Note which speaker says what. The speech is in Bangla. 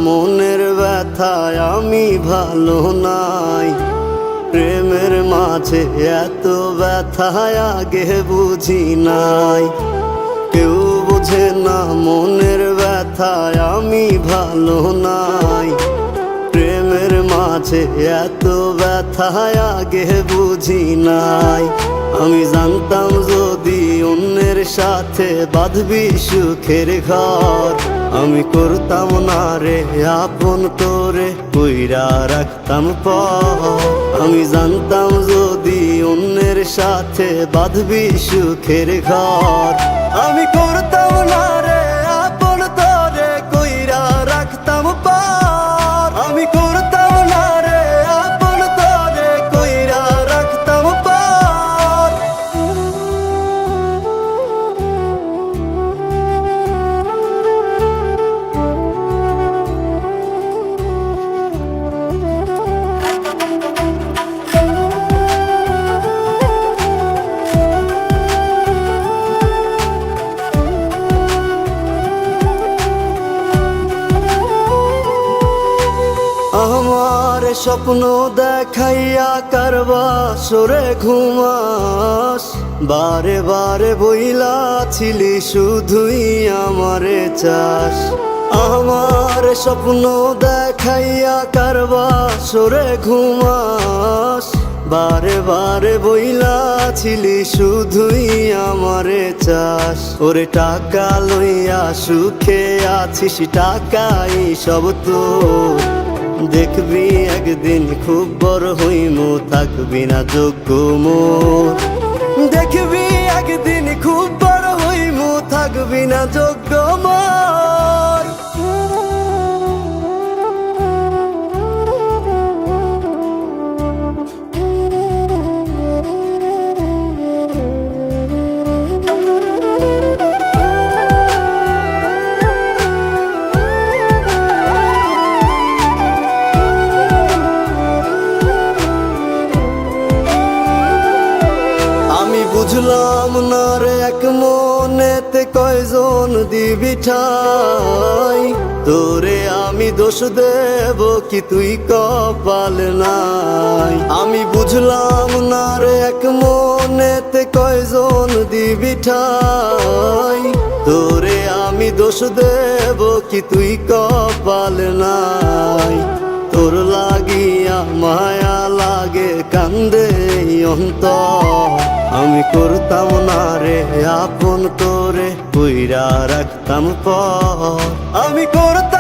Speaker 1: মনের ব্যথায় আমি ভালো নাই। প্রেমের মাঝে এত ব্যথায় আগে বুঝি নাই। কেউ বোঝে না মনের ব্যথায় আমি ভালো নাই। প্রেমের মাঝে এত ব্যথায় আগে বুঝি নাই। আমি জানতাম যদি অন্যের সাথে বাঁধবি সুখের ঘর, আমি করতাম না রে আপন করে কইরা রাখতাম পর। আমি জানতাম যদি অন্যের সাথে বাঁধবি সুখের ঘর, আমি করতাম না রে আপন করে কইরা রাখতাম পর। আমি করতাম না রে আপন করে কইরা রাখতাম পর। আমার স্বপ্ন দেখাইয়া কারবা সরে ঘুমাস, বারে বারে বইলা ছিলি শুধুই আমারে চাস। আমার স্বপ্ন দেখাইয়া কারবা সরে ঘুমাস, বারে বারে বইলা ছিলি শুধুই আমারে চাস। ওরে টাকা লইয়া সুখে আছিস, টাকাই সব তো দেখবি একদিন খুব বড় হইমু, থাকবি না যোগ্য মোর। দেখবি একদিন খুব বড় হইমু, থাকবি না যোগ্য মোর। বুঝলাম না রে এক মনেতে কয়জন দিবি ঠাই, তোরে আমি দোষ দেব কি তুই কপাল নাই। আমি বুঝলাম না রে এক মনেতে কয়জন দিবি ঠাই, তোরে আমি দোষ দেব কি তুই কপাল নাই। তোর লাগিয়া মায়া লাগে কান্দে অন্তর, আমি করতাম না রে আপন করে কইরা রাখতাম পর। আমি করতাম